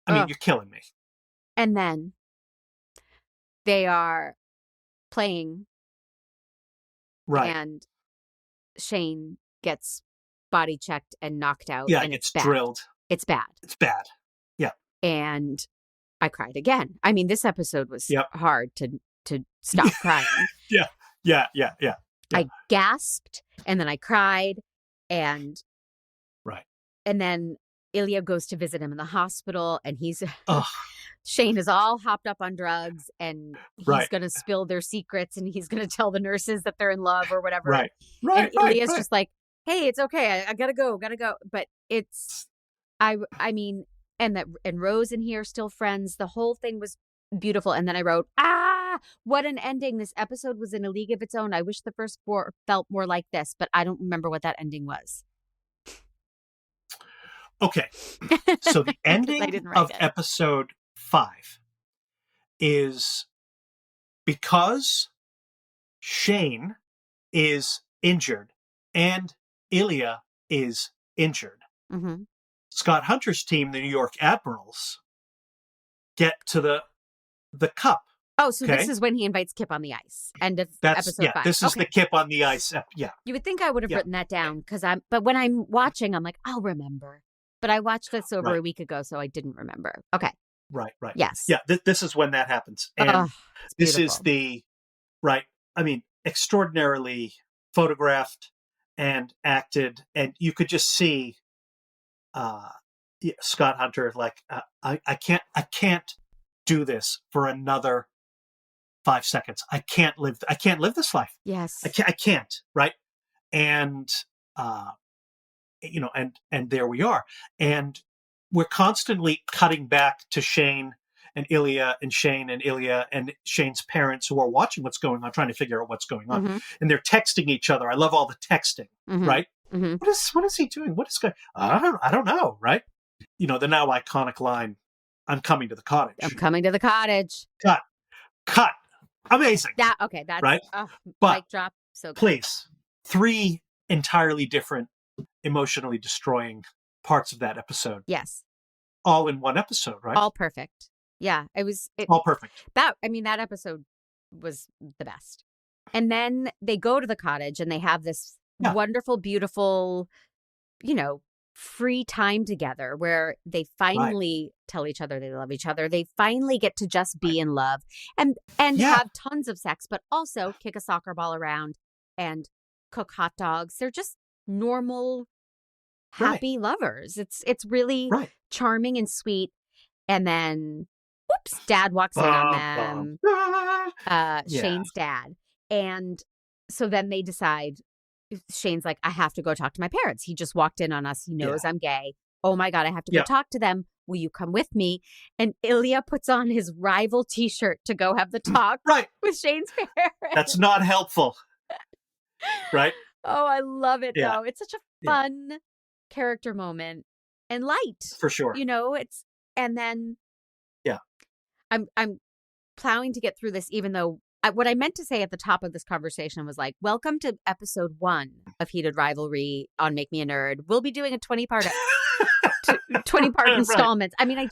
I mean, you're killing me. And then they are playing. Right. And Shane gets body checked and knocked out. Yeah, and it's bad. drilled. It's bad. It's bad. Yeah. And I cried again. I mean, this episode was hard to stop crying. Yeah. I gasped, and then I cried, and then Ilya goes to visit him in the hospital, and Shane is all hopped up on drugs, and he's going to spill their secrets, and he's going to tell the nurses that they're in love or whatever. Right. And Ilya's just like, "Hey, it's okay. I gotta go. But I mean, and Rose and he are still friends. The whole thing was beautiful. And then I wrote, what an ending. This episode was in a league of its own. I wish the first four felt more like this, but I don't remember what that ending was. Okay. So the ending of episode 5 is because Shane is injured and Ilya is injured. Mm-hmm. Scott Hunter's team, the New York Admirals, get to the cup. Oh, so this is when he invites Kip on the ice. End of episode 5. This is the Kip on the ice. Yeah. You would think I would have written that down but when I'm watching, I'm like, I'll remember. But I watched this over a week ago, so I didn't remember. Okay. Right. Yes. Yeah. This is when that happens. And this is extraordinarily photographed and acted. And you could just see Scott Hunter I can't do this for another 5 seconds. I can't live this life. Yes. I can't. Right. And and there we are. And we're constantly cutting back to Shane and Ilya and Shane and Ilya and Shane's parents who are watching what's going on, trying to figure out what's going on. Mm-hmm. And they're texting each other. I love all the texting, right? Mm-hmm. What is he doing? What is going I don't know, right? The now iconic line, I'm coming to the cottage. I'm coming to the cottage. Cut. Amazing. That's right. But mic drop. So good. Please, 3 entirely different, emotionally destroying parts of that episode. Yes. All in one episode, right? All perfect. Yeah, all perfect. That episode was the best. And then they go to the cottage and they have this wonderful, beautiful, free time together where they finally tell each other they love each other. They finally get to just be in love and have tons of sex, but also kick a soccer ball around and cook hot dogs. They're just normal, happy lovers. It's really charming and sweet. And then, whoops, Dad walks in on them. Shane's dad. And so then they decide, Shane's like, I have to go talk to my parents. He just walked in on us. He knows I'm gay. Oh my God, I have to go talk to them. Will you come with me? And Ilya puts on his rival t-shirt to go have the talk with Shane's parents. That's not helpful. Right? Oh, I love it though. It's such a fun character moment and light. For sure. And then I'm plowing to get through this, even though what I meant to say at the top of this conversation was like, welcome to episode 1 of Heated Rivalry on Make Me a Nerd. We'll be doing a 20-part 20-part installments. I mean,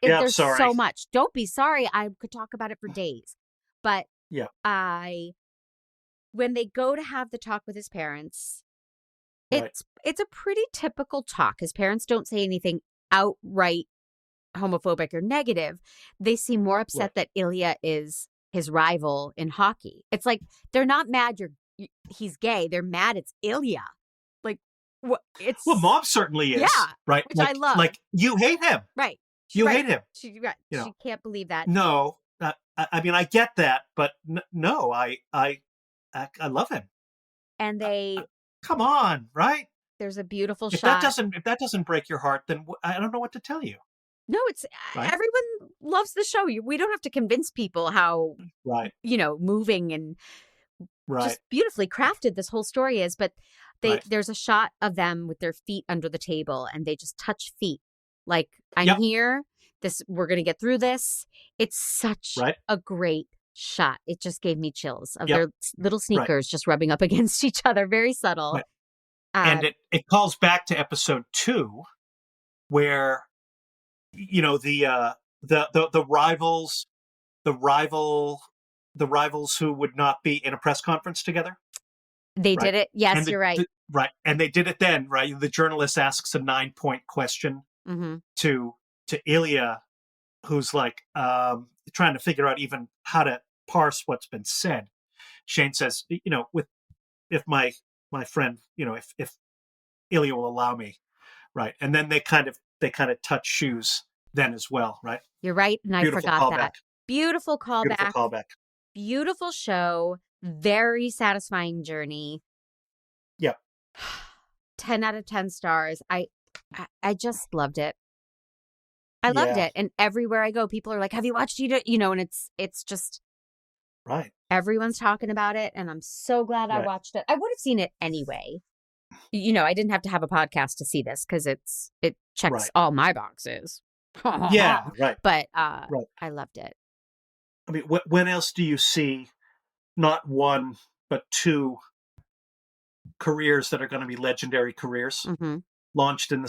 there's so much. Don't be sorry. I could talk about it for days. But when they go to have the talk with his parents, it's a pretty typical talk. His parents don't say anything outright homophobic or negative. They seem more upset that Ilya is his rival in hockey. It's like they're not mad he's gay. They're mad it's Ilya. Like Mom certainly is. Yeah, right. Which I love. Like you hate him. Right. You hate him. She can't believe that. No, I mean I get that, but no, I love him. And they come on, right? There's a beautiful shot. If that doesn't break your heart, then I don't know what to tell you. No, it's everyone loves the show. We don't have to convince people how moving and just beautifully crafted this whole story is. But there's a shot of them with their feet under the table and they just touch feet. Like, I'm here. We're going to get through this. It's such a great shot. It just gave me chills of their little sneakers just rubbing up against each other. Very subtle. And it calls back to episode 2 where the rivals who would not be in a press conference together. They did it. Yes, you're right. And they did it then, right? The journalist asks a 9-point question to Ilya, who's like trying to figure out even how to parse what's been said. Shane says, if my friend, if Ilya will allow me, right? And then they kind of touch shoes then as well, right? You're right, and I forgot that. Beautiful callback. Beautiful callback. Beautiful show. Very satisfying journey. Yeah. 10 out of 10 stars. I just loved it. I loved Yeah. it. And everywhere I go, people are like, have you watched it? You know, and it's just, Right. everyone's talking about it. And I'm so glad I Right. watched it. I would have seen it anyway. You know, I didn't have to have a podcast to see this because it checks Right. all my boxes. Yeah. Right. But Right. I loved it. I mean, when else do you see not one but two careers that are going to be legendary careers Hmm. launched in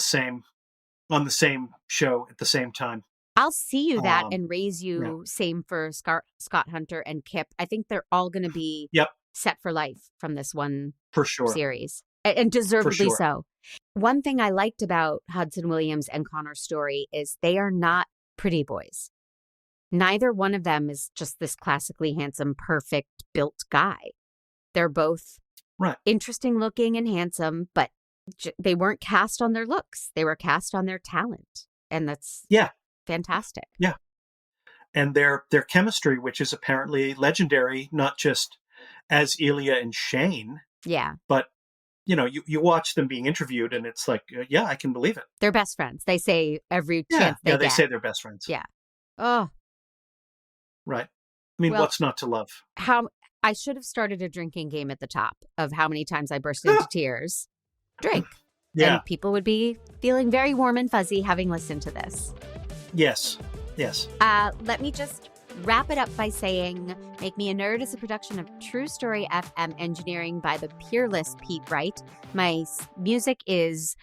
on the same show at the same time? I'll see you that Um, and raise yeah. you. Same for Scott Hunter and Kip. I think they're all going to be Yep, set for life from this one for sure. series, and For deservedly sure. so. One thing I liked about Hudson Williams and Connor's story is they are not pretty boys. Neither one of them is just this classically handsome, perfect built guy. They're both Right. interesting looking and handsome, but they weren't cast on their looks. They were cast on their talent. And that's Yeah. fantastic. Yeah. And their chemistry, which is apparently legendary, not just as Ilya and Shane, Yeah. but you watch them being interviewed, and it's like, yeah, I can believe it. They're best friends. They say every Yeah, chance they yeah, they get. say they're best friends. Yeah. Oh, Right. I mean, Well- what's not to love? how I should have started a drinking game at the top of how many times I burst into tears. Drink. Yeah. And people would be feeling very warm and fuzzy having listened to this. Yes. Yes. Let me just wrap it up by saying Make Me a Nerd is a production of True Story FM, engineering by the peerless Pete Wright. My music is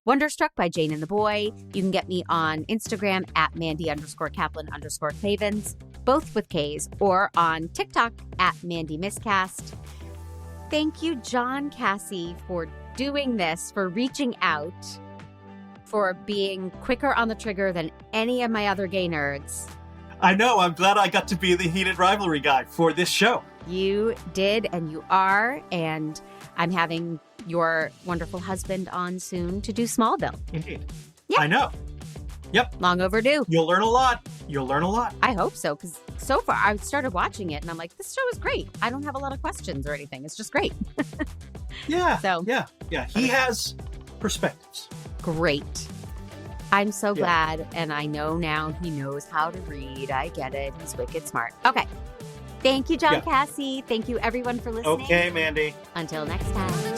Wonderstruck by Jane and the Boy. You can get me on Instagram at Mandy_Kaplan_Clavens, both with K's, or on TikTok at Mandy Miscast. Thank you, John Cassie, for doing this, for reaching out, for being quicker on the trigger than any of my other gay nerds. I know. I'm glad I got to be the heated rivalry guy for this show. You did, and you are, and I'm having your wonderful husband on soon to do Smallville. Indeed. Yeah. I know. Yep. Long overdue. You'll learn a lot. You'll learn a lot. I hope so, because so far I started watching it, and I'm like, this show is great. I don't have a lot of questions or anything. It's just great. Yeah. So- yeah. He has perspectives. Great. I'm so Yeah. glad, and I know now he knows how to read. I get it. He's wicked smart. Okay. Thank you, John Yeah. Cassie. Thank you, everyone, for listening. Okay, Mandy. Until next time.